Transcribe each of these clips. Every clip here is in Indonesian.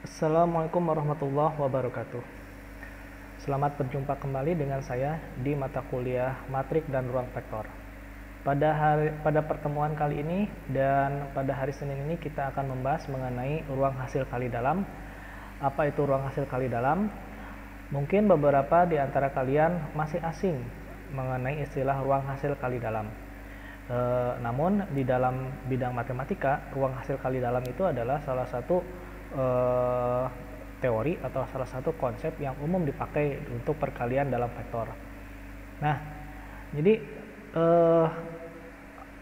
Assalamualaikum warahmatullahi wabarakatuh. Selamat berjumpa kembali dengan saya di mata kuliah Matrik dan Ruang Vektor. Pada pertemuan kali ini dan pada hari Senin ini kita akan membahas mengenai ruang hasil kali dalam. Apa itu ruang hasil kali dalam? Mungkin beberapa di antara kalian masih asing mengenai istilah ruang hasil kali dalam. Namun di dalam bidang matematika, ruang hasil kali dalam itu adalah salah satu teori atau salah satu konsep yang umum dipakai untuk perkalian dalam vektor. Nah, jadi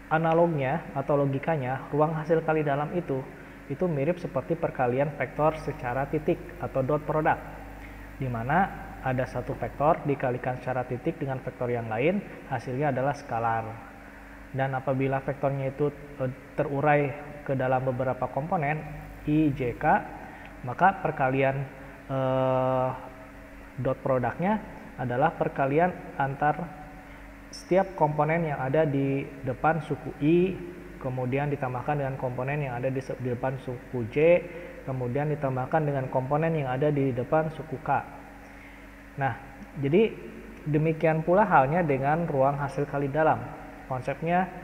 analognya atau logikanya ruang hasil kali dalam itu mirip seperti perkalian vektor secara titik atau dot product, di mana ada satu vektor dikalikan secara titik dengan vektor yang lain, hasilnya adalah skalar. Dan apabila vektornya itu terurai ke dalam beberapa komponen I, J, K, maka perkalian dot produknya adalah perkalian antar setiap komponen yang ada di depan suku I, kemudian ditambahkan dengan komponen yang ada di depan suku J, kemudian ditambahkan dengan komponen yang ada di depan suku K. Nah, jadi demikian pula halnya dengan ruang hasil kali dalam. Konsepnya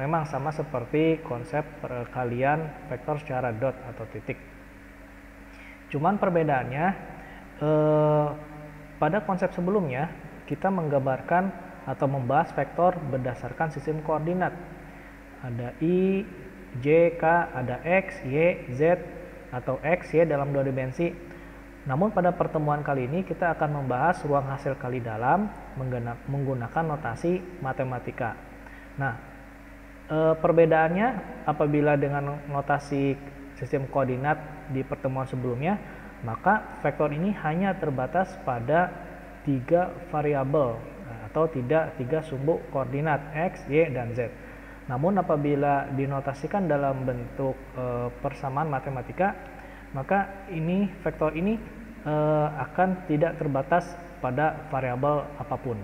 memang sama seperti konsep perkalian vektor secara dot atau titik. Cuman perbedaannya pada konsep sebelumnya kita menggambarkan atau membahas vektor berdasarkan sistem koordinat. Ada I, J, K, ada X, Y, Z atau X, Y dalam dua dimensi. Namun pada pertemuan kali ini kita akan membahas ruang hasil kali dalam menggunakan notasi matematika. Nah, perbedaannya apabila dengan notasi sistem koordinat di pertemuan sebelumnya, maka vektor ini hanya terbatas pada 3 variabel atau tidak 3 sumbu koordinat X, Y, dan Z. Namun apabila dinotasikan dalam bentuk persamaan matematika, maka ini vektor ini akan tidak terbatas pada variabel apapun.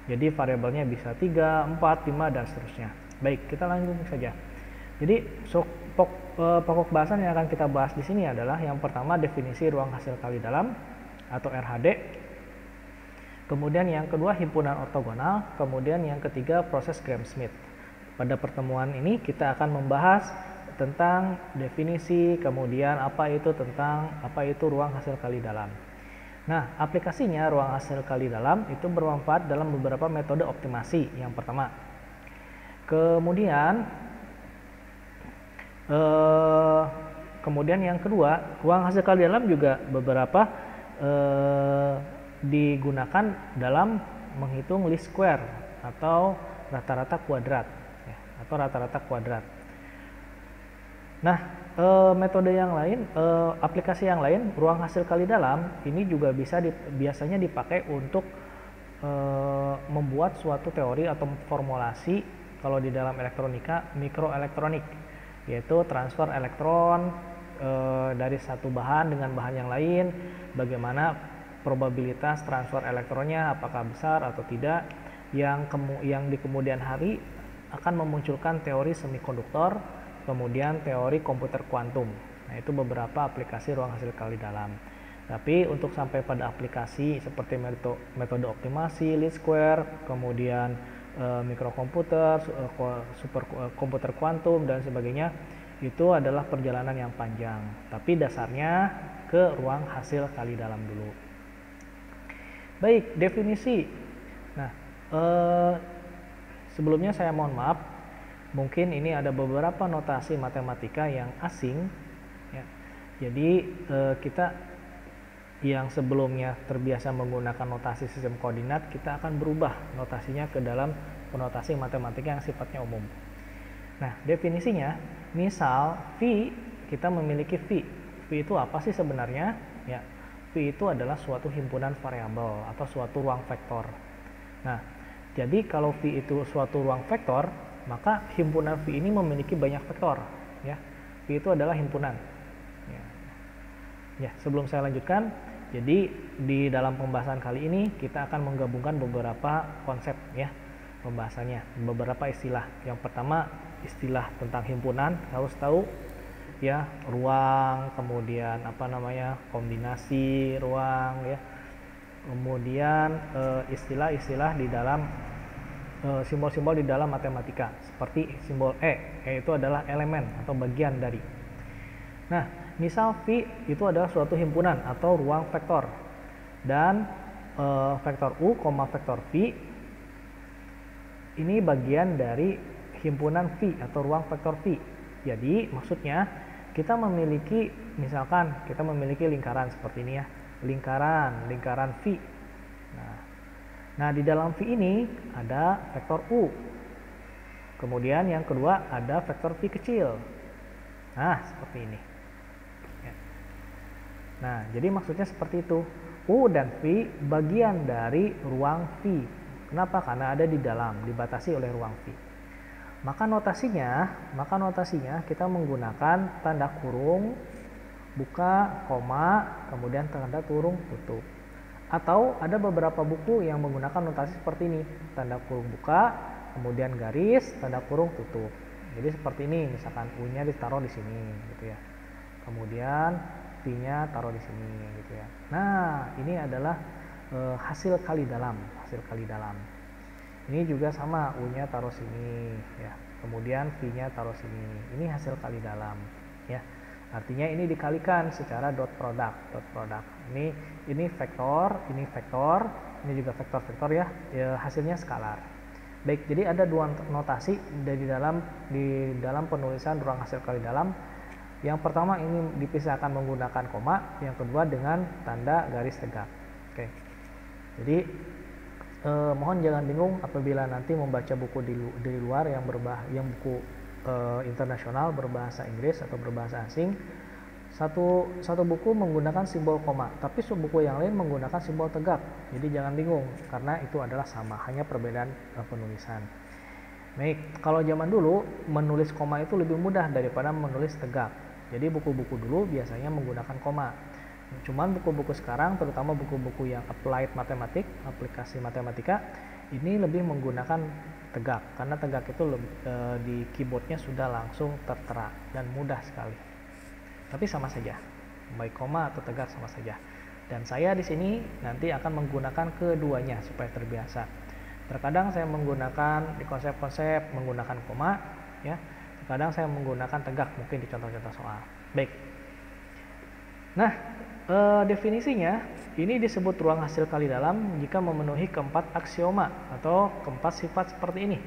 Jadi variabelnya bisa 3, 4, 5 dan seterusnya. Baik, kita lanjut saja. Jadi pokok bahasan yang akan kita bahas di sini adalah yang pertama definisi ruang hasil kali dalam atau RHD. Kemudian yang kedua himpunan ortogonal, kemudian yang ketiga proses Gram-Schmidt. Pada pertemuan ini kita akan membahas tentang definisi, kemudian apa itu ruang hasil kali dalam. Nah, aplikasinya ruang hasil kali dalam itu bermanfaat dalam beberapa metode optimasi. Yang pertama, kemudian yang kedua, ruang hasil kali dalam juga beberapa digunakan dalam menghitung least square atau rata-rata kuadrat, atau rata-rata kuadrat. Nah, metode yang lain, aplikasi yang lain, ruang hasil kali dalam ini juga biasanya dipakai untuk membuat suatu teori atau formulasi kalau di dalam elektronika mikroelektronik, yaitu transfer elektron dari satu bahan dengan bahan yang lain, bagaimana probabilitas transfer elektronnya, apakah besar atau tidak, yang di kemudian hari akan memunculkan teori semikonduktor, kemudian teori komputer kuantum. Nah, itu beberapa aplikasi ruang hasil kali dalam. Tapi untuk sampai pada aplikasi seperti metode optimasi, least square, kemudian mikrokomputer, superkomputer kuantum dan sebagainya, itu adalah perjalanan yang panjang. Tapi dasarnya ke ruang hasil kali dalam dulu. Baik, definisi. Nah, sebelumnya saya mohon maaf, mungkin ini ada beberapa notasi matematika yang asing, ya. Jadi kita yang sebelumnya terbiasa menggunakan notasi sistem koordinat, kita akan berubah notasinya ke dalam penotasi matematika yang sifatnya umum. Nah, definisinya, misal V, kita memiliki V. V itu apa sih sebenarnya? Ya, V itu adalah suatu himpunan variabel atau suatu ruang vektor. Nah, jadi kalau V itu suatu ruang vektor, maka himpunan V ini memiliki banyak vektor, ya. V itu adalah himpunan. Ya, sebelum saya lanjutkan, jadi di dalam pembahasan kali ini kita akan menggabungkan beberapa konsep, ya, pembahasannya, beberapa istilah. Yang pertama, istilah tentang himpunan, harus tahu. ya, ruang, kemudian apa namanya, kombinasi ruang ya. Kemudian istilah-istilah di dalam simbol-simbol di dalam matematika seperti simbol E itu adalah elemen atau bagian dari. Nah, misal V itu adalah suatu himpunan atau ruang vektor dan vektor U, vektor V ini bagian dari himpunan V atau ruang vektor V. Jadi maksudnya kita memiliki, misalkan kita memiliki lingkaran seperti ini ya, lingkaran V. Nah, di dalam V ini ada vektor U. Kemudian yang kedua ada vektor V kecil. Nah, seperti ini. Nah, jadi maksudnya seperti itu. U dan V bagian dari ruang V. Kenapa? Karena ada di dalam, dibatasi oleh ruang V. Maka notasinya kita menggunakan tanda kurung, buka, koma, kemudian tanda kurung tutup. Atau ada beberapa buku yang menggunakan notasi seperti ini, tanda kurung buka, kemudian garis, tanda kurung tutup. Jadi seperti ini, misalkan U-nya ditaruh di sini gitu ya. Kemudian V-nya taruh di sini gitu ya. Nah, ini adalah hasil kali dalam. Ini juga sama, U-nya taruh sini ya. Kemudian V-nya taruh sini. Ini hasil kali dalam ya. Artinya ini dikalikan secara dot product. Ini vektor, ini juga vektor ya. Hasilnya skalar. Baik, jadi ada dua notasi di dalam penulisan ruang hasil kali dalam. Yang pertama ini dipisahkan menggunakan koma, yang kedua dengan tanda garis tegak. Oke. Jadi mohon jangan bingung apabila nanti membaca buku di luar yang buku internasional berbahasa Inggris atau berbahasa asing. Satu buku menggunakan simbol koma, tapi buku yang lain menggunakan simbol tegak. Jadi jangan bingung karena itu adalah sama, hanya perbedaan penulisan. Baik, kalau zaman dulu menulis koma itu lebih mudah daripada menulis tegak. Jadi buku-buku dulu biasanya menggunakan koma. Cuman buku-buku sekarang, terutama buku-buku yang applied matematik, aplikasi matematika, ini lebih menggunakan tegak. Karena tegak itu di keyboardnya sudah langsung tertera dan mudah sekali. Tapi sama saja, baik koma atau tegak sama saja. Dan saya di sini nanti akan menggunakan keduanya supaya terbiasa. Terkadang saya menggunakan di konsep-konsep menggunakan koma, ya. Terkadang saya menggunakan tegak mungkin di contoh-contoh soal. Baik. Nah, definisinya ini disebut ruang hasil kali dalam jika memenuhi keempat aksioma atau keempat sifat seperti ini.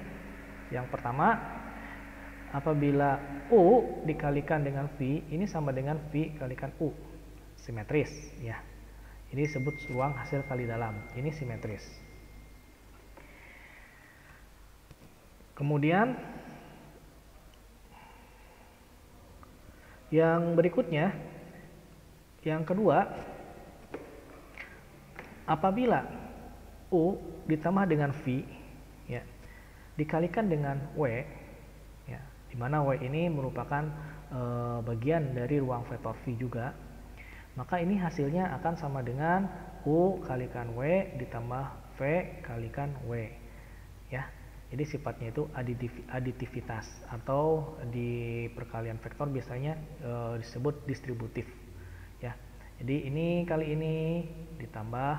Yang pertama, apabila U dikalikan dengan V, ini sama dengan V kalikan U, simetris, ya. Ini disebut ruang hasil kali dalam. Ini simetris. Kemudian yang berikutnya, yang kedua, apabila U ditambah dengan V, ya, dikalikan dengan W, ya, di mana W ini merupakan bagian dari ruang vektor V juga, maka ini hasilnya akan sama dengan U kalikan W ditambah V kalikan W, ya. Jadi sifatnya itu aditivitas atau di perkalian vektor biasanya disebut distributif, ya. Jadi ini kali ini ditambah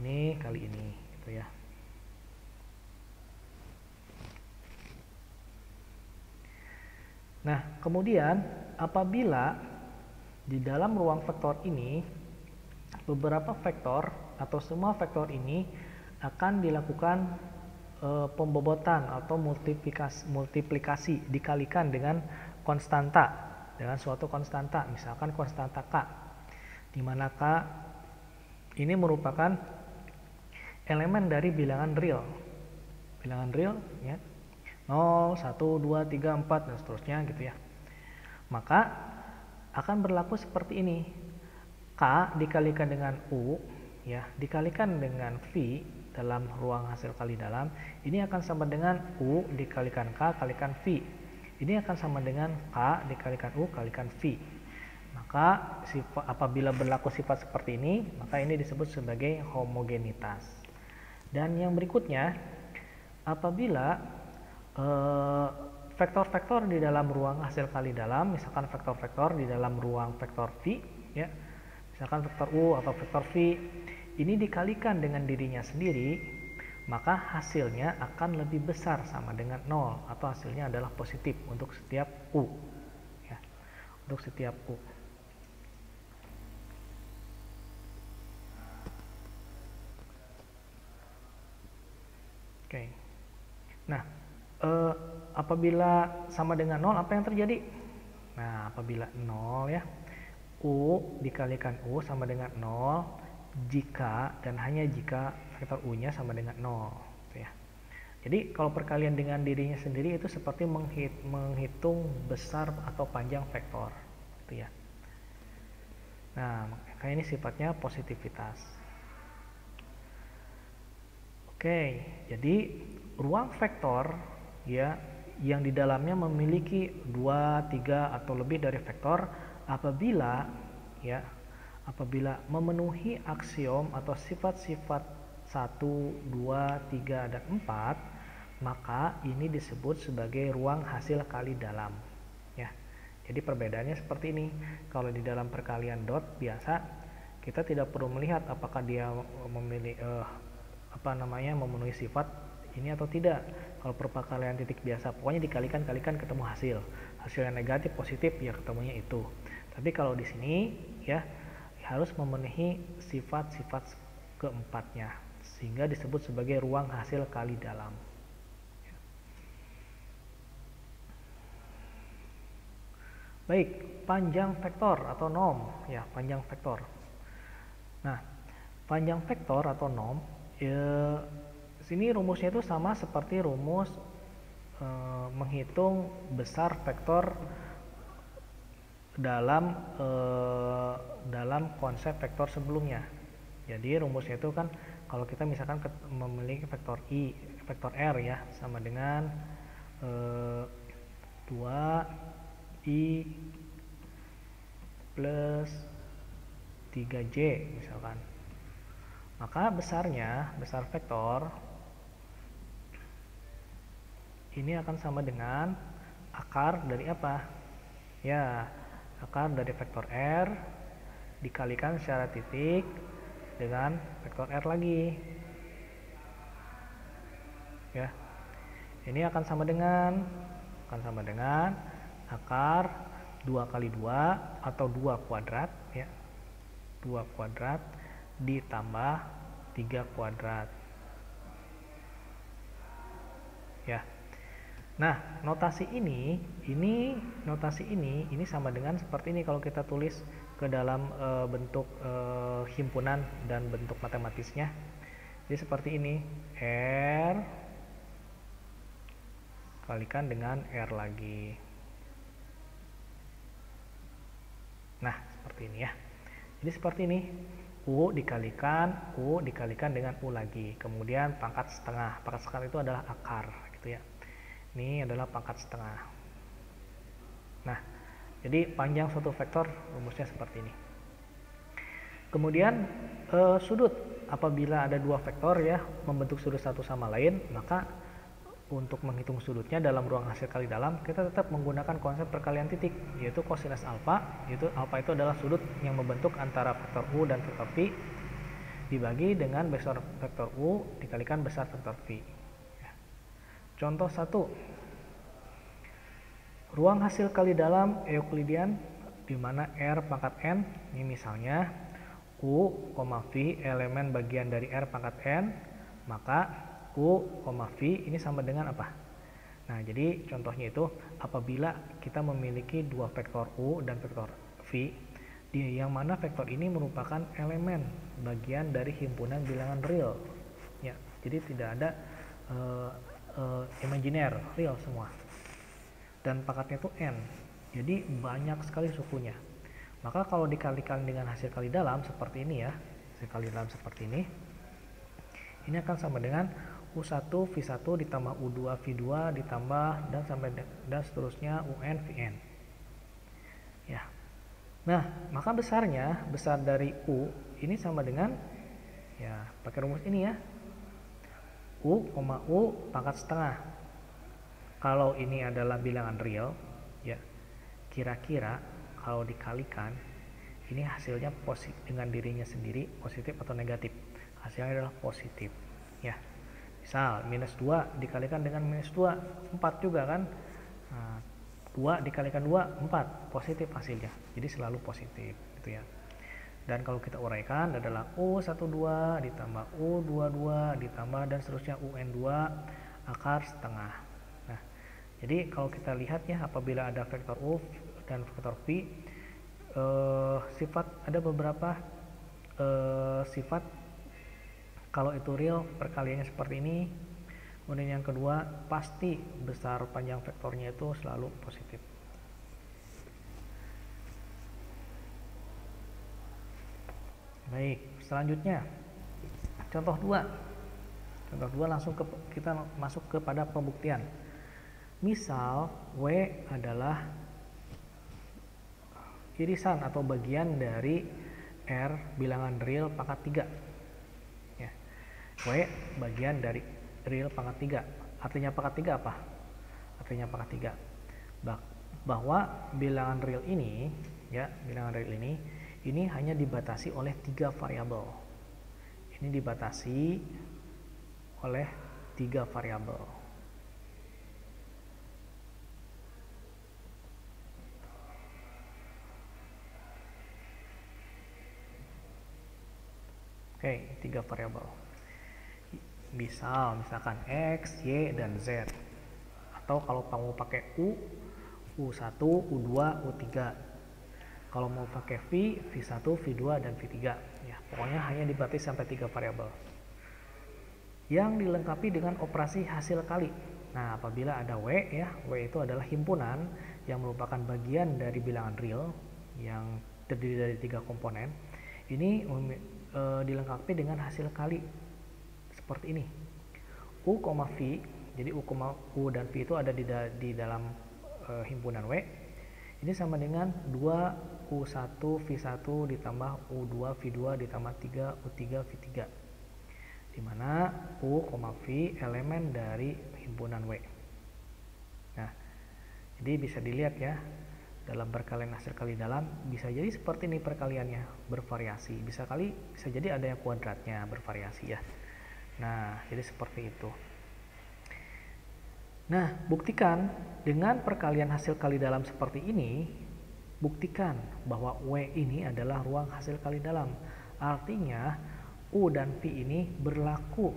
ini kali ini, gitu ya. Nah, kemudian apabila di dalam ruang vektor ini beberapa vektor atau semua vektor ini akan dilakukan pembobotan atau multiplikasi dikalikan dengan konstanta, dengan suatu konstanta, misalkan konstanta K, di mana K ini merupakan elemen dari bilangan real, ya, 0, 1, 2, 3, 4 dan seterusnya gitu ya. Maka akan berlaku seperti ini, K dikalikan dengan U, ya, dikalikan dengan V dalam ruang hasil kali dalam, ini akan sama dengan U dikalikan K kalikan V. Ini akan sama dengan K dikalikan U kalikan V. Maka apabila berlaku sifat seperti ini, maka ini disebut sebagai homogenitas. Dan yang berikutnya, apabila vektor-vektor di dalam ruang hasil kali dalam, misalkan vektor-vektor di dalam ruang vektor V, ya, misalkan vektor U atau vektor V, ini dikalikan dengan dirinya sendiri, maka hasilnya akan lebih besar sama dengan 0 atau hasilnya adalah positif untuk setiap U, ya, untuk setiap U. Oke. Nah, apabila sama dengan 0 apa yang terjadi? Nah, apabila 0 ya, U dikalikan U sama dengan 0 jika dan hanya jika vektor U-nya sama dengan 0, gitu ya. Jadi kalau perkalian dengan dirinya sendiri itu seperti menghitung besar atau panjang vektor, gitu ya. Nah, makanya ini sifatnya positivitas. Oke, jadi ruang vektor ya yang di dalamnya memiliki 2, 3 atau lebih dari vektor apabila memenuhi aksiom atau sifat-sifat 1, 2, 3 dan 4, maka ini disebut sebagai ruang hasil kali dalam ya. Jadi perbedaannya seperti ini. Kalau di dalam perkalian dot biasa kita tidak perlu melihat apakah dia memenuhi sifat ini atau tidak. Kalau perkalian titik biasa pokoknya dikalikan ketemu hasil yang negatif positif ya ketemunya itu. Tapi kalau di sini ya harus memenuhi sifat-sifat keempatnya sehingga disebut sebagai ruang hasil kali dalam. Baik, panjang vektor atau norm ya, panjang vektor. Nah, panjang vektor atau norm sini rumusnya itu sama seperti rumus menghitung besar vektor dalam konsep vektor sebelumnya. Jadi rumusnya itu kan kalau kita misalkan memiliki vektor vektor R ya sama dengan 2i plus 3j misalkan. Maka besar vektor ini akan sama dengan akar dari apa? Ya, akar dari vektor R dikalikan secara titik dengan vektor R lagi. Ya. Ini akan sama dengan akar 2 kali 2 atau 2 kuadrat ya. 2 kuadrat ditambah 3 kuadrat. Ya. Nah, notasi ini sama dengan seperti ini kalau kita tulis ke dalam bentuk himpunan dan bentuk matematisnya. Jadi seperti ini, R kalikan dengan R lagi. Nah, seperti ini ya. Jadi seperti ini. U dikalikan dengan U lagi. Kemudian pangkat setengah. Pangkat setengah itu adalah akar gitu ya. Ini adalah pangkat setengah. Nah, jadi panjang suatu vektor rumusnya seperti ini. Kemudian sudut. Apabila ada dua vektor ya membentuk sudut satu sama lain, maka untuk menghitung sudutnya dalam ruang hasil kali dalam kita tetap menggunakan konsep perkalian titik, yaitu kosinus alfa. Yaitu alfa itu adalah sudut yang membentuk antara vektor U dan vektor V dibagi dengan besar vektor U dikalikan besar vektor V. Contoh 1, ruang hasil kali dalam Euclidean di mana R pangkat N, ini misalnya U, V elemen bagian dari R pangkat N, maka U, V ini sama dengan apa? Nah, jadi contohnya itu apabila kita memiliki dua vektor U dan vektor V, yang mana vektor ini merupakan elemen bagian dari himpunan bilangan real. Ya, jadi tidak ada imajiner, real semua. Dan pangkatnya itu N. Jadi banyak sekali sukunya. Maka kalau dikalikan dengan hasil kali dalam seperti ini ya, hasil kali dalam seperti ini akan sama dengan U1 V1 ditambah U2 V2 ditambah dan seterusnya UN Vn. Ya. Nah, maka besar dari U ini sama dengan ya pakai rumus ini ya. U, U pangkat setengah kalau ini adalah bilangan real, ya, kira-kira kalau dikalikan, ini hasilnya positif dengan dirinya sendiri, positif atau negatif. Hasilnya adalah positif, ya. Misal minus 2 dikalikan dengan minus 2, 4 juga kan. Nah, 2 dikalikan 2, 4, positif hasilnya. Jadi selalu positif gitu ya. Dan kalau kita uraikan adalah U12 ditambah U22 ditambah dan seterusnya UN2 akar setengah. Nah, jadi kalau kita lihat ya, apabila ada vektor U dan vektor V, sifat ada beberapa sifat kalau itu real perkaliannya seperti ini. Kemudian yang kedua, pasti besar panjang vektornya itu selalu positif. Baik, selanjutnya contoh 2. Contoh 2 langsung kita masuk kepada pembuktian. Misal W adalah irisan atau bagian dari R bilangan real pangkat 3. Ya. W bagian dari real pangkat 3. Artinya pangkat 3 apa? Artinya pangkat 3. Bahwa bilangan real ini, ya, bilangan real ini hanya dibatasi oleh 3 variabel. Ini dibatasi oleh 3 variabel. Oke, 3 variabel. Misalkan X, Y, dan Z. Atau kalau kamu pakai U1, U2, U3. Kalau mau pakai V1, V2, dan V3. Ya, pokoknya hanya dibatasi sampai 3 variabel. Yang dilengkapi dengan operasi hasil kali. Nah, apabila ada W, ya, W itu adalah himpunan yang merupakan bagian dari bilangan real yang terdiri dari 3 komponen. Ini dilengkapi dengan hasil kali seperti ini. U, V, jadi U dan V itu ada di dalam himpunan W. Ini sama dengan 2U1 V1 ditambah U2 V2 ditambah 3 U3 V3, di mana U, V elemen dari himpunan W. Nah, jadi bisa dilihat ya, dalam perkalian hasil kali dalam bisa jadi seperti ini perkaliannya, bervariasi. Bisa jadi ada yang kuadratnya bervariasi ya. Nah, jadi seperti itu. Nah, buktikan dengan perkalian hasil kali dalam seperti ini, buktikan bahwa W ini adalah ruang hasil kali dalam. Artinya U dan V ini berlaku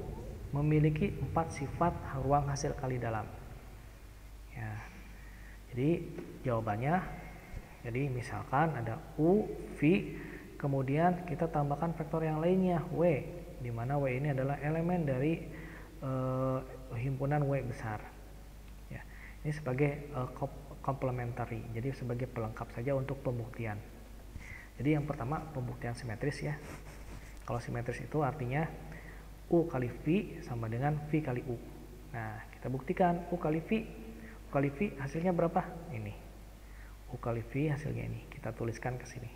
memiliki 4 sifat ruang hasil kali dalam. Ya. Jadi jawabannya, jadi misalkan ada U, V, kemudian kita tambahkan vektor yang lainnya W, di mana W ini adalah elemen dari himpunan W besar. Ya, ini sebagai complementary, jadi sebagai pelengkap saja untuk pembuktian. Jadi yang pertama pembuktian simetris ya. Kalau simetris itu artinya U kali V sama dengan V kali U. Nah, kita buktikan U kali V hasilnya berapa? Ini. U kali V hasilnya ini. Kita tuliskan ke sini.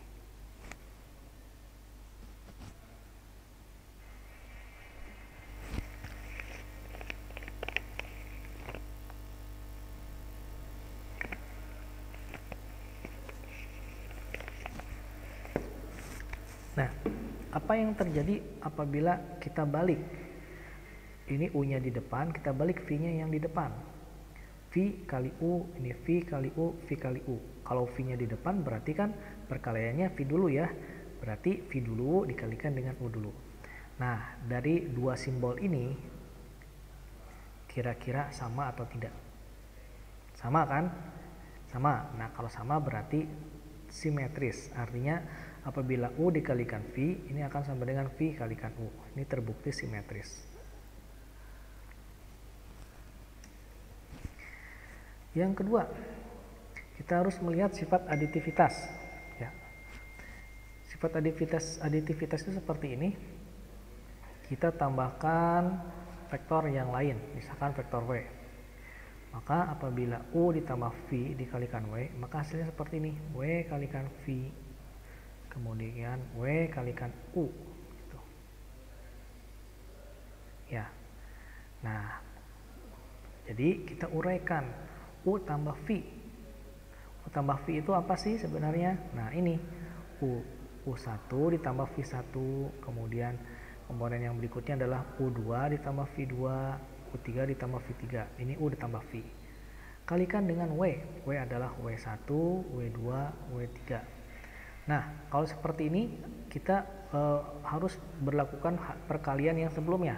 Nah, apa yang terjadi apabila kita balik? Ini U-nya di depan, kita balik V-nya yang di depan. V kali U, ini V kali U, V kali U. Kalau V-nya di depan berarti kan perkaliannya V dulu ya. Berarti V dulu dikalikan dengan U dulu. Nah, dari dua simbol ini kira-kira sama atau tidak? Sama kan? Sama. Nah, kalau sama berarti simetris. Artinya apabila U dikalikan V, ini akan sama dengan V kalikan U. Ini terbukti simetris. Yang kedua, kita harus melihat sifat aditivitas. Ya. Sifat aditivitas itu seperti ini. Kita tambahkan vektor yang lain, misalkan vektor W. Maka apabila U ditambah V dikalikan W, maka hasilnya seperti ini. W kalikan V, kemudian W kalikan U. Gitu. Ya. Nah, Jadi kita uraikan U tambah V. U tambah V itu apa sih sebenarnya? Nah ini U1 ditambah V1, kemudian komponen yang berikutnya adalah U2 ditambah V2, U3 ditambah V3. Ini U ditambah V. Kalikan dengan W. W adalah W1, W2, W3. Nah, kalau seperti ini kita harus berlakukan perkalian yang sebelumnya.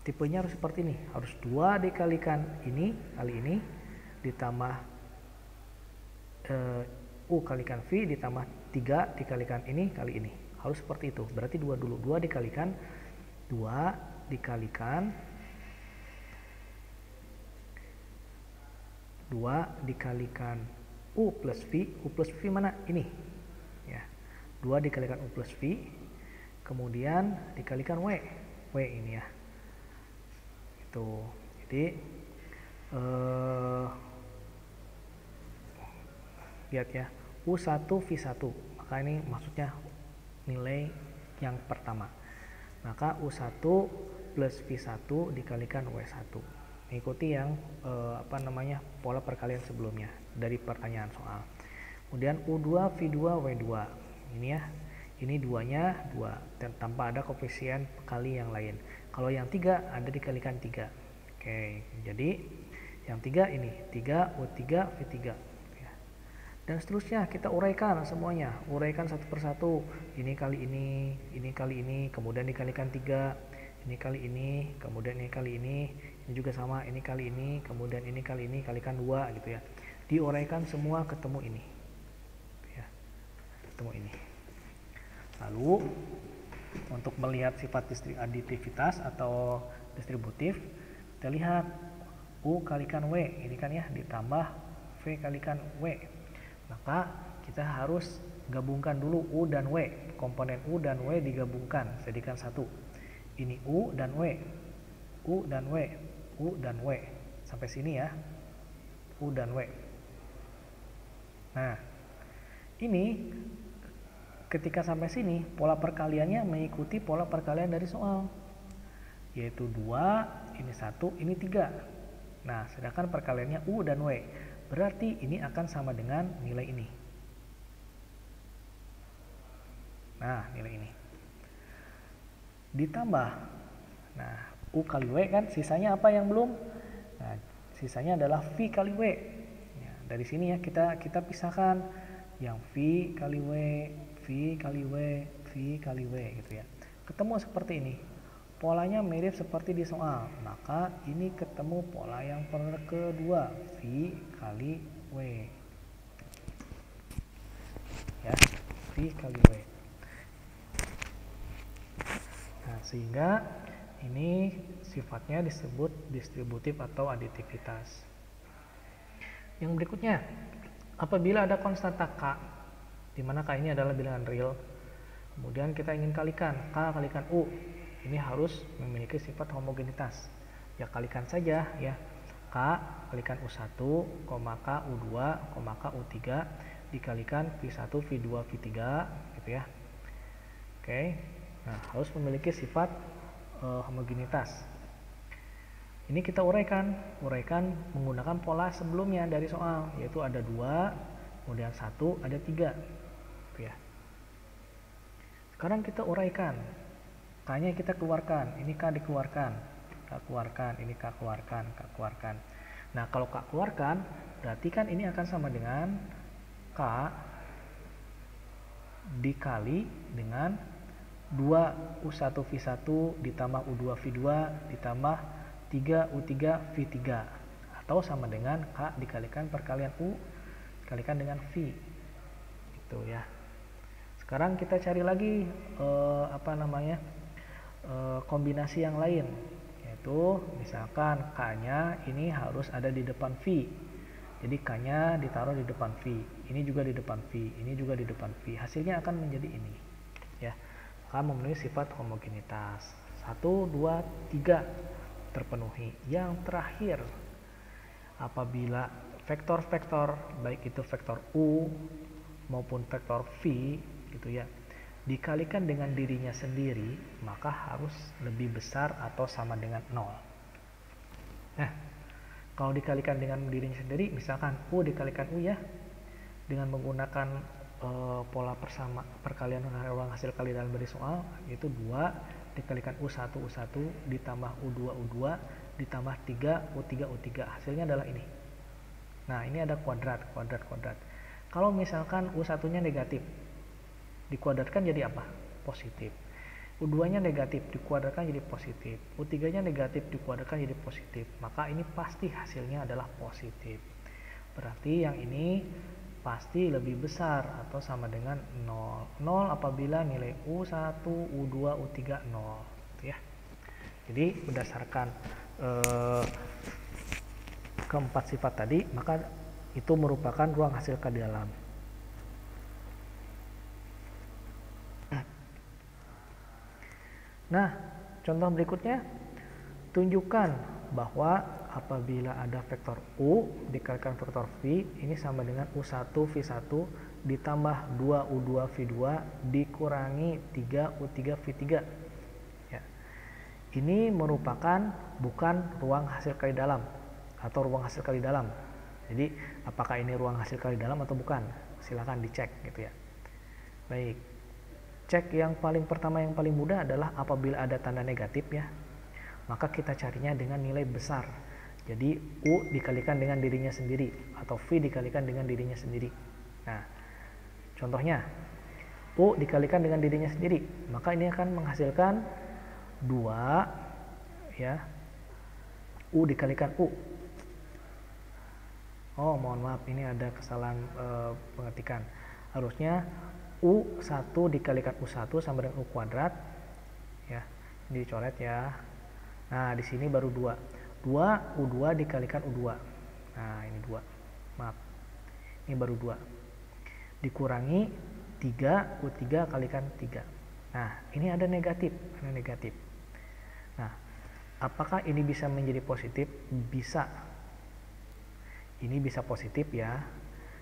Tipenya harus seperti ini. Harus 2 dikalikan ini kali ini ditambah U kalikan V ditambah 3 dikalikan ini kali ini. Harus seperti itu. Berarti 2 dulu. 2 dikalikan U plus V. U plus V mana? Ini. Ya. 2 dikalikan U plus V. Kemudian dikalikan W. W ini ya. Itu. Jadi lihat ya. U1 V1. Maka ini maksudnya nilai yang pertama. Maka U1 plus V1 dikalikan W1. Ikuti yang pola perkalian sebelumnya dari pertanyaan soal. Kemudian U2 V2 W2. Ini ya. Ini 2-nya 2 dan tanpa ada koefisien kali yang lain. Kalau yang 3 ada dikalikan 3. Oke, jadi yang 3 ini 3 U3 V3. Dan seterusnya kita uraikan semuanya. Uraikan satu persatu. Ini kali ini, kemudian dikalikan 3. Ini kali ini, kemudian ini kali ini juga sama, ini kali ini, kemudian ini kali ini, kalikan 2 gitu ya. Diuraikan semua ketemu ini. Ya. Ketemu ini. Lalu untuk melihat sifat aditivitas atau distributif, kita lihat U kalikan W, ini kan ya, ditambah V kalikan W. Maka kita harus gabungkan dulu U dan W. Komponen U dan W digabungkan, jadikan satu. Ini U dan W, U dan W, U dan W. Sampai sini ya, U dan W. Nah, ini ketika sampai sini, pola perkaliannya mengikuti pola perkalian dari soal. Yaitu 2, ini 1, ini 3. Nah, sedangkan perkaliannya U dan W. Berarti ini akan sama dengan nilai ini. Nah, nilai ini. Ditambah, nah U kali W kan, sisanya apa yang belum? Nah, sisanya adalah V kali W. Ya, dari sini ya kita pisahkan yang V kali W, V kali W, V kali W gitu ya. Ketemu seperti ini. Polanya mirip seperti di soal. Maka ini ketemu pola yang kedua, V kali W. Ya, V kali W. Nah, sehingga ini sifatnya disebut distributif atau aditivitas. Yang berikutnya, apabila ada konstanta K, di mana K ini adalah bilangan real, kemudian kita ingin kalikan K kalikan U, ini harus memiliki sifat homogenitas. Ya kalikan saja ya, K kalikan U1, K U2, K U3 dikalikan V1, V2, V3 gitu ya. Oke. Nah, harus memiliki sifat homogenitas. Ini kita uraikan menggunakan pola sebelumnya dari soal, yaitu ada 2, kemudian 1, ada 3. Gitu ya. Sekarang kita uraikan. K-nya kita keluarkan, ini K dikeluarkan, K keluarkan, ini K keluarkan, K keluarkan. Nah, kalau K keluarkan, berarti kan ini akan sama dengan K dikali dengan 2 U1 V1 ditambah U2 V2 ditambah 3 U3 V3, atau sama dengan K dikalikan perkalian U dikalikan dengan V. Gitu ya. Sekarang kita cari lagi kombinasi yang lain, yaitu misalkan K-nya ini harus ada di depan V. Jadi K-nya ditaruh di depan V, ini juga di depan V, ini juga di depan V. Hasilnya akan menjadi ini. Ya. Akan memenuhi sifat homogenitas. 1, 2, 3 terpenuhi. Yang terakhir, apabila vektor-vektor baik itu vektor U maupun vektor V gitu ya, dikalikan dengan dirinya sendiri, maka harus lebih besar atau sama dengan 0. Nah, kalau dikalikan dengan dirinya sendiri, misalkan U dikalikan U ya, dengan menggunakan pola perkalian ruang hasil kali dalam dari soal, yaitu 2 dikalikan U1 ditambah U2 ditambah 3 U3 hasilnya adalah ini. Nah, ini ada kuadrat. Kalau misalkan U1-nya negatif, dikuadratkan jadi apa? Positif. U2-nya negatif, dikuadratkan jadi positif. U3-nya negatif, dikuadratkan jadi positif. Maka ini pasti hasilnya adalah positif. Berarti yang ini pasti lebih besar atau sama dengan 0. 0 apabila nilai U1, U2, U3 0. Ya. Jadi berdasarkan keempat sifat tadi, maka itu merupakan ruang hasil kali dalam. Nah, contoh berikutnya, tunjukkan bahwa apabila ada vektor U dikalikan vektor V, ini sama dengan U1 V1 ditambah 2 U2 V2 dikurangi 3 U3 V3. Ya. Ini merupakan bukan ruang hasil kali dalam atau ruang hasil kali dalam. Jadi, apakah ini ruang hasil kali dalam atau bukan? Silakan dicek gitu ya. Baik. Cek yang paling pertama, yang paling mudah adalah apabila ada tanda negatif ya, maka kita carinya dengan nilai besar. Jadi U dikalikan dengan dirinya sendiri atau V dikalikan dengan dirinya sendiri. Nah, contohnya U dikalikan dengan dirinya sendiri, maka ini akan menghasilkan 2 ya, U dikalikan U. Oh, mohon maaf, ini ada kesalahan pengetikan. Harusnya U1 dikalikan U1 sama dengan U kuadrat. Ya, ini dicoret ya. Nah, di sini baru 2. 2 U2 dikalikan U2. Nah, ini 2. Maaf. Ini baru 2. Dikurangi 3 U3 kalikan 3. Nah, ini ada negatif, Nah, apakah ini bisa menjadi positif? Bisa. Ini bisa positif ya.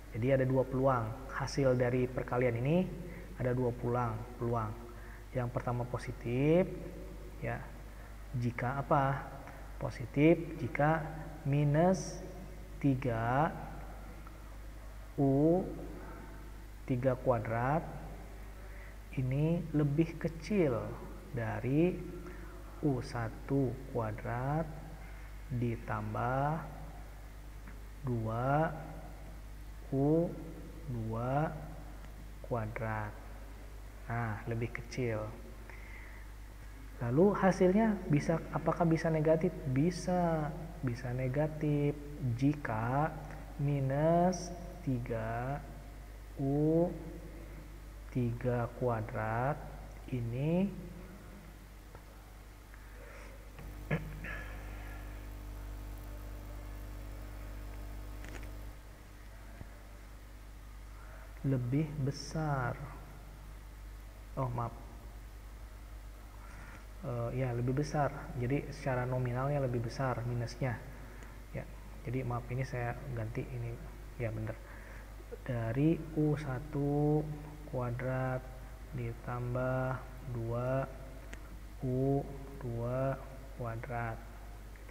Jadi ada 2 peluang. Hasil dari perkalian ini ada 2 peluang. Yang pertama positif ya. Jika apa? Positif jika minus 3 U3 kuadrat ini lebih kecil dari U1 kuadrat ditambah 2 U2 kuadrat. Nah, lebih kecil. Lalu hasilnya apakah bisa negatif? Bisa negatif jika minus 3 U3 kuadrat ini lebih besar. Oh, maaf. Ya, lebih besar. Jadi secara nominalnya lebih besar minusnya. Ya. Jadi maaf, ini saya ganti ini. Ya, benar. Dari U1 kuadrat ditambah 2 U2 kuadrat.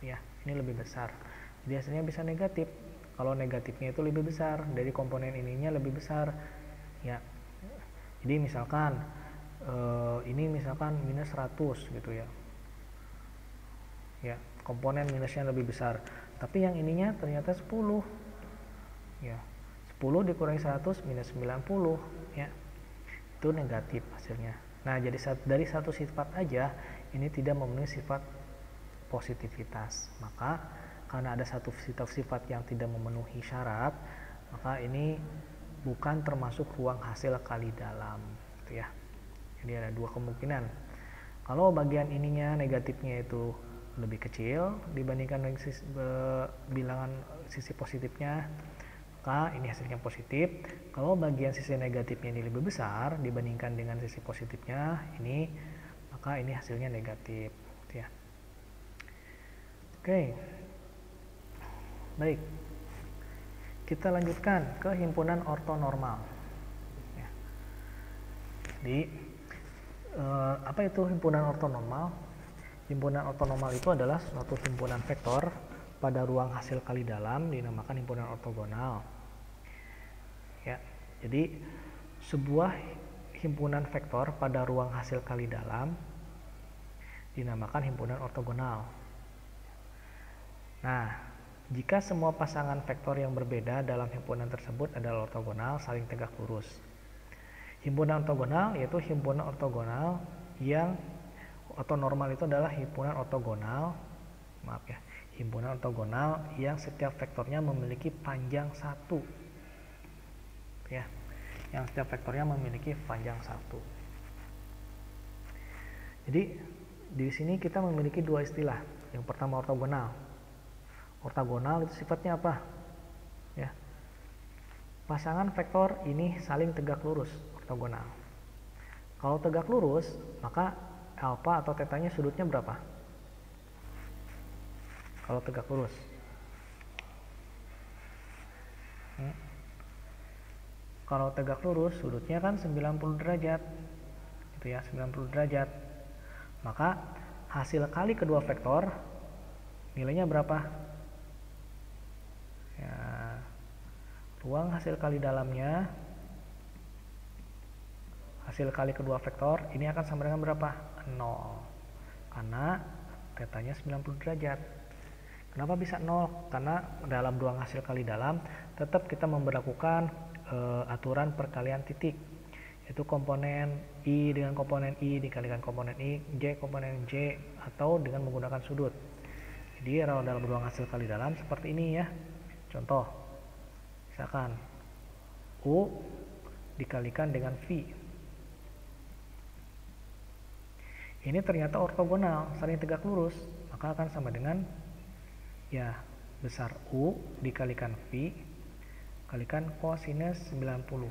Ya, ini lebih besar. Jadi hasilnya bisa negatif. Kalau negatifnya itu lebih besar, dari komponen ininya lebih besar. Ya. Jadi misalkan ini misalkan minus 100 gitu ya. Ya, komponen minusnya lebih besar. Tapi yang ininya ternyata 10. Ya. 10 dikurangi 100 minus 90 ya. Itu negatif hasilnya. Nah, jadi dari satu sifat aja ini tidak memenuhi sifat positivitas. Maka karena ada satu sifat yang tidak memenuhi syarat, maka ini bukan termasuk ruang hasil kali dalam gitu ya. Jadi ada 2 kemungkinan. Kalau bagian ininya negatifnya itu lebih kecil dibandingkan dengan bilangan sisi positifnya, maka ini hasilnya positif. Kalau bagian sisi negatifnya ini lebih besar dibandingkan dengan sisi positifnya ini, maka ini hasilnya negatif gitu ya. Oke. Baik. Kita lanjutkan ke himpunan ortonormal. Ya. Jadi apa itu himpunan ortonormal? Himpunan ortonormal itu adalah suatu himpunan vektor pada ruang hasil kali dalam dinamakan himpunan ortogonal. Ya, jadi sebuah himpunan vektor pada ruang hasil kali dalam dinamakan himpunan ortogonal. Nah, jika semua pasangan vektor yang berbeda dalam himpunan tersebut adalah ortogonal, saling tegak lurus. Himpunan ortogonal yaitu himpunan ortogonal yang ortonormal itu adalah himpunan ortogonal, himpunan ortogonal yang setiap vektornya memiliki panjang 1. Ya, yang setiap vektornya memiliki panjang 1. Jadi di sini kita memiliki dua istilah. Yang pertama ortogonal. Ortogonal itu sifatnya apa? Ya. Pasangan vektor ini saling tegak lurus, ortogonal. Kalau tegak lurus, maka alfa atau tetanya sudutnya berapa? Kalau tegak lurus. Kalau tegak lurus, sudutnya kan 90 derajat. Gitu ya, 90 derajat. Maka hasil kali kedua vektor nilainya berapa? Ya, ruang hasil kali dalamnya, hasil kali kedua vektor ini akan sama dengan berapa? 0. Karena tetanya 90 derajat. Kenapa bisa 0? Karena dalam ruang hasil kali dalam tetap kita memberlakukan aturan perkalian titik, yaitu komponen I dengan komponen I dikalikan komponen I, J komponen J, atau dengan menggunakan sudut. Jadi dalam ruang hasil kali dalam seperti ini ya. Contoh, misalkan U dikalikan dengan V. Ini ternyata ortogonal, saling tegak lurus, maka akan sama dengan ya besar U dikalikan V kalikan kosinus 90.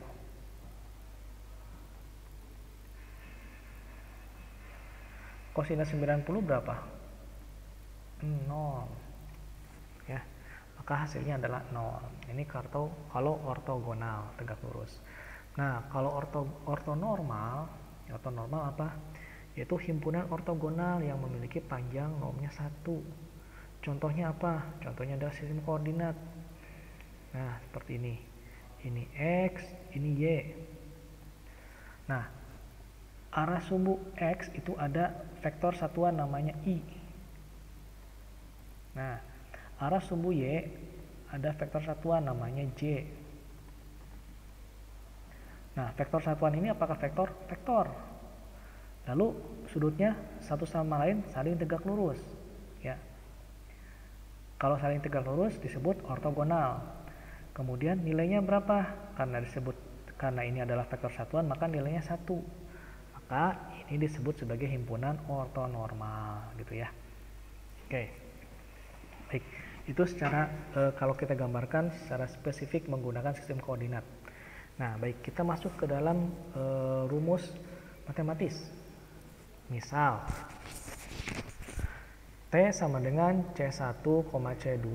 Kosinus 90 berapa? 0. Ya. Maka hasilnya adalah 0. Ini kalau ortogonal, tegak lurus. Nah, kalau ortonormal apa? Yaitu himpunan ortogonal yang memiliki panjang normnya 1. Contohnya apa? Contohnya adalah sistem koordinat. Nah, seperti ini. Ini X, ini Y. Nah, arah sumbu X itu ada vektor satuan namanya I. Nah, arah sumbu Y ada vektor satuan namanya J. Nah, vektor satuan ini apakah vektor? Vektor. Lalu sudutnya satu sama lain saling tegak lurus. Ya. Kalau saling tegak lurus disebut ortogonal. Kemudian nilainya berapa? Karena ini adalah vektor satuan, maka nilainya 1. Maka ini disebut sebagai himpunan ortonormal, gitu ya. Oke. Baik, itu secara kalau kita gambarkan secara spesifik menggunakan sistem koordinat. Nah, baik, kita masuk ke dalam rumus matematis. Misal T sama dengan C1, C2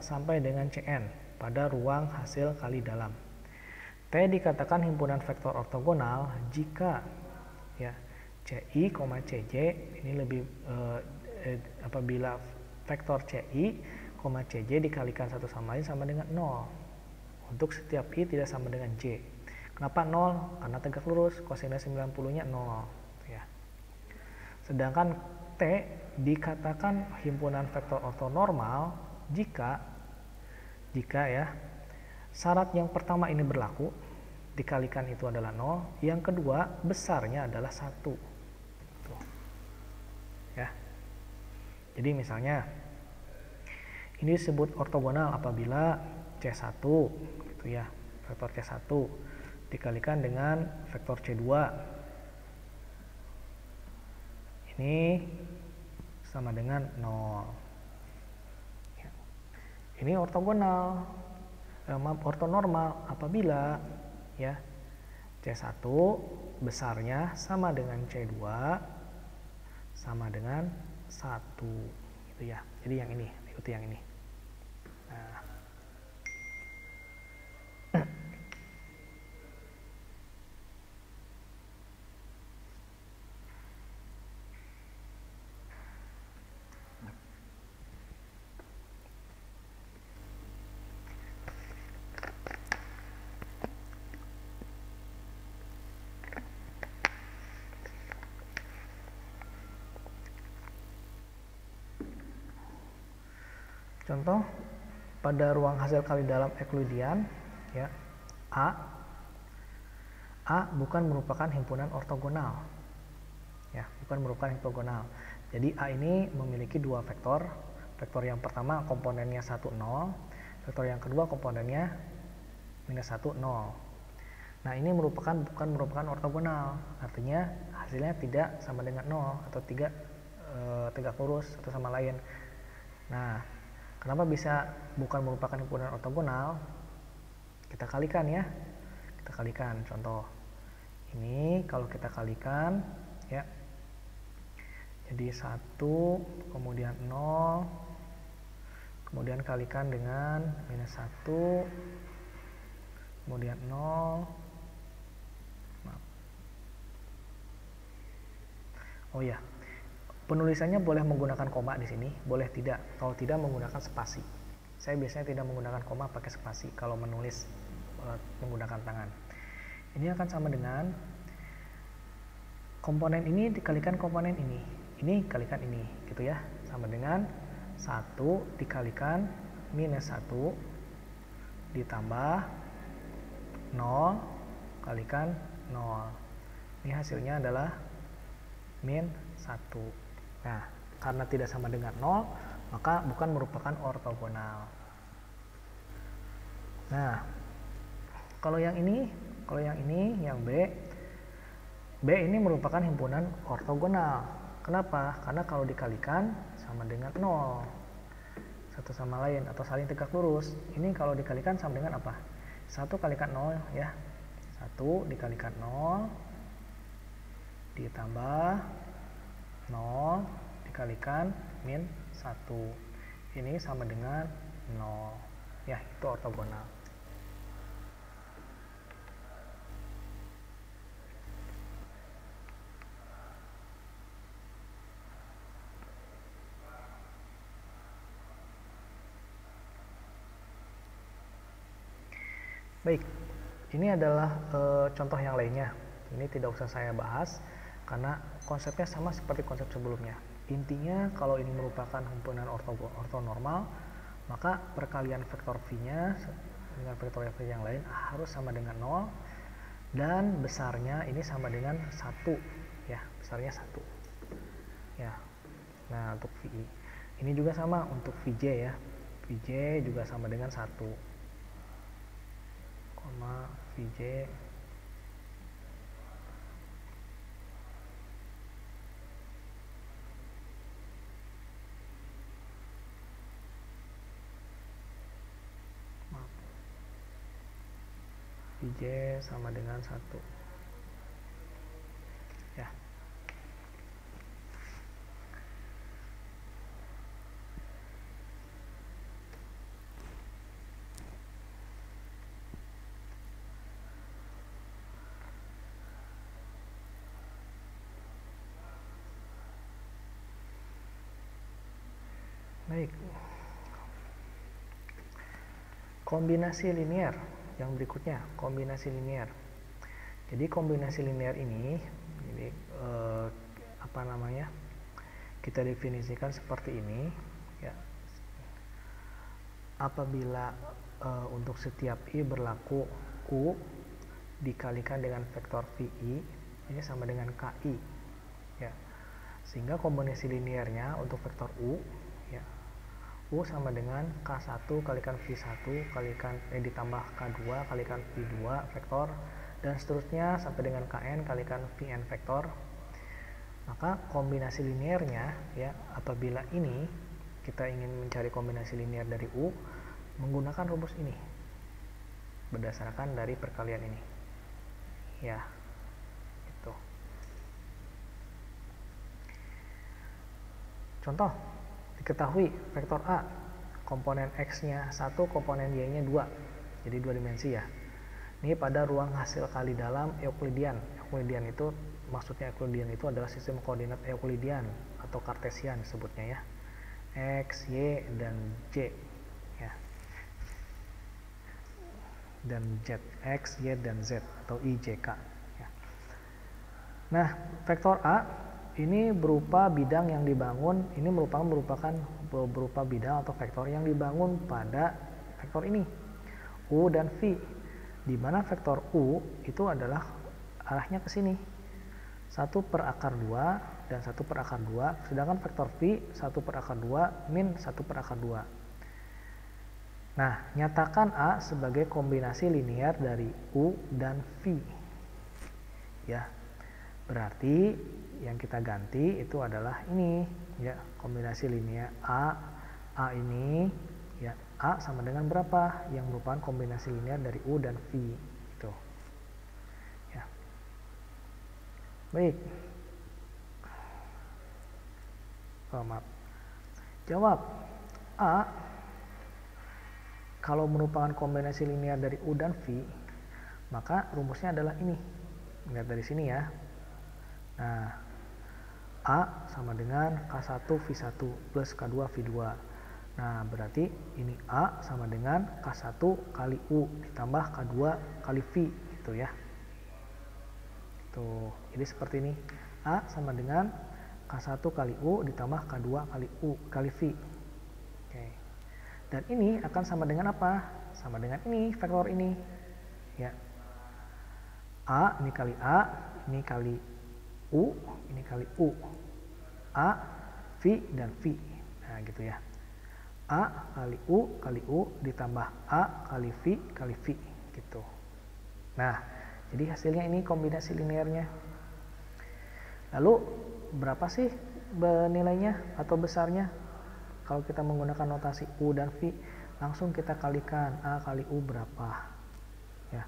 sampai dengan Cn pada ruang hasil kali dalam. T dikatakan himpunan vektor ortogonal jika ya CI, CJ ini lebih apabila vektor CI, CJ dikalikan satu sama lain sama dengan 0. Untuk setiap I tidak sama dengan J. Kenapa 0? Karena tegak lurus, kosinus 90-nya 0 ya. Sedangkan T dikatakan himpunan vektor ortonormal jika ya syarat yang pertama ini berlaku, dikalikan itu adalah 0, yang kedua besarnya adalah 1. Tuh. Ya. Jadi misalnya ini disebut ortogonal apabila C1 gitu ya, vektor C1 dikalikan dengan vektor C2. Ini sama dengan 0. Ini ortonormal apabila ya C1 besarnya sama dengan C2 sama dengan 1 gitu ya. Jadi yang ini, ikuti yang ini. Nah. Contoh pada ruang hasil kali dalam Euclidean ya, A bukan merupakan himpunan ortogonal. Ya, bukan merupakan ortogonal. Jadi A ini memiliki dua vektor. Vektor yang pertama komponennya 1 0, vektor yang kedua komponennya minus 1 0. Nah, ini bukan merupakan ortogonal. Artinya hasilnya tidak sama dengan 0 atau tidak tegak lurus satu sama lain. Nah, kenapa bisa bukan merupakan himpunan ortogonal? Kita kalikan ya. Kita kalikan contoh. Ini kalau kita kalikan ya. Jadi 1 kemudian 0 kemudian kalikan dengan minus 1 kemudian 0. Maaf. Oh ya, penulisannya boleh menggunakan koma di sini, boleh tidak. Kalau tidak menggunakan spasi. Saya biasanya tidak menggunakan koma, pakai spasi kalau menulis menggunakan tangan. Ini akan sama dengan komponen ini dikalikan komponen ini kalikan ini, gitu ya. Sama dengan 1 dikalikan minus 1 ditambah 0 kalikan 0. Ini hasilnya adalah min 1. Nah, karena tidak sama dengan 0, maka bukan merupakan ortogonal. Nah, kalau yang ini, yang B ini merupakan himpunan ortogonal. Kenapa? Karena kalau dikalikan sama dengan 0. Satu sama lain atau saling tegak lurus. Ini kalau dikalikan sama dengan apa? 1 kalikan 0 ya. 1 dikalikan 0 ditambah 0 dikalikan min 1. Ini sama dengan 0. Ya, itu ortogonal. Baik, ini adalah contoh yang lainnya. Ini tidak usah saya bahas karena konsepnya sama seperti konsep sebelumnya. Intinya kalau ini merupakan himpunan ortonormal, maka perkalian vektor V-nya dengan vektor V yang lain harus sama dengan 0 dan besarnya ini sama dengan 1 ya, besarnya 1. Ya. Nah, untuk VI. Ini juga sama untuk VJ ya. VJ juga sama dengan 1. VJ VJ sama dengan 1 ya. Baik, kombinasi linear yang berikutnya, kombinasi linear. Jadi kombinasi linear ini, kita definisikan seperti ini ya. Apabila untuk setiap i berlaku u dikalikan dengan vektor vi, ini sama dengan ki ya. Sehingga kombinasi linearnya untuk vektor u ya, U sama dengan K1 kalikan V1 kalikan ditambah K2 kalikan V2 vektor dan seterusnya sampai dengan Kn kalikan Vn vektor. Maka kombinasi linearnya ya, apabila ini kita ingin mencari kombinasi linear dari U menggunakan rumus ini berdasarkan dari perkalian ini ya, itu. Contoh, diketahui vektor A komponen X-nya 1, komponen Y-nya 2, jadi 2 dimensi ya. Ini pada ruang hasil kali dalam Euclidean. Euclidean itu maksudnya Euclidean itu adalah sistem koordinat Euclidean atau Kartesian disebutnya ya. X, Y, dan Z ya. Dan Z, X, Y, dan Z atau IJK ya. Nah, vektor A ini berupa bidang yang dibangun, ini merupakan berupa bidang atau vektor yang dibangun pada vektor ini, U dan V, di mana vektor U itu adalah arahnya ke sini, 1/2 dan 1/2, sedangkan vektor V 1/2 min 1/2. Nah, nyatakan A sebagai kombinasi linear dari U dan V. Ya, berarti yang kita ganti itu adalah ini, ya, kombinasi linear A ini, ya, A sama dengan berapa? Yang merupakan kombinasi linear dari U dan V. Itu. Ya. Baik. Maaf. Jawab. A kalau merupakan kombinasi linear dari U dan V, maka rumusnya adalah ini. Lihat dari sini ya. Nah, A sama dengan K1 V1 plus K2 V2. Nah, berarti ini A sama dengan K1 kali U ditambah K2 kali V gitu ya. Tuh, jadi seperti ini. A sama dengan K1 kali U ditambah K2 kali U kali V. Oke. Dan ini akan sama dengan apa? Sama dengan ini, vektor ini. Ya. A ini kali A, ini kali U, ini kali U. A, V, dan V. Nah, gitu ya. A kali U ditambah A kali V kali V gitu. Nah, jadi hasilnya ini kombinasi linearnya. Lalu berapa sih nilainya atau besarnya? Kalau kita menggunakan notasi U dan V, langsung kita kalikan A kali U berapa. Ya.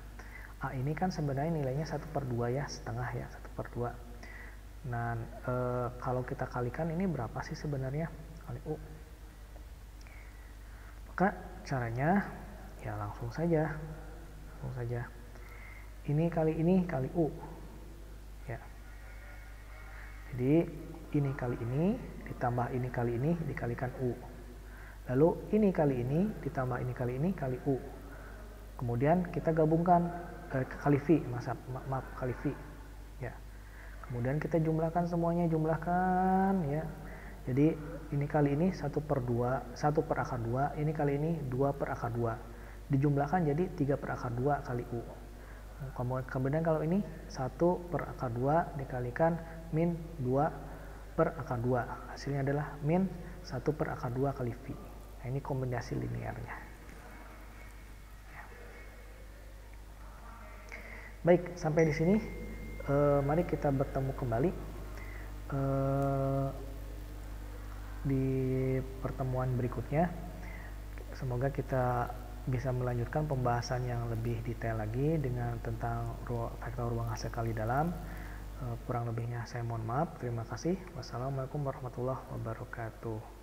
A ini kan sebenarnya nilainya 1/2 ya, setengah ya, 1/2. Nah, kalau kita kalikan ini berapa sih sebenarnya kali U? Maka caranya ya langsung saja. Ini kali U. Ya. Jadi ini kali ini ditambah ini kali ini dikalikan U. Lalu ini kali ini ditambah ini kali U. Kemudian kita gabungkan kali V, maaf kali V. Ya. Kemudian kita jumlahkan semuanya, ya. Jadi ini kali ini 1/2, ini kali ini 2/2. Dijumlahkan jadi 3/2 kali U. Kemudian kalau ini 1/2 dikalikan min 2/2. Hasilnya adalah min 1/2 kali V. Nah, ini kombinasi linearnya. Baik, sampai di sini. Mari kita bertemu kembali di pertemuan berikutnya. Semoga kita bisa melanjutkan pembahasan yang lebih detail lagi dengan tentang vektor ruang hasil kali dalam. Kurang lebihnya saya mohon maaf. Terima kasih. Wassalamualaikum warahmatullahi wabarakatuh.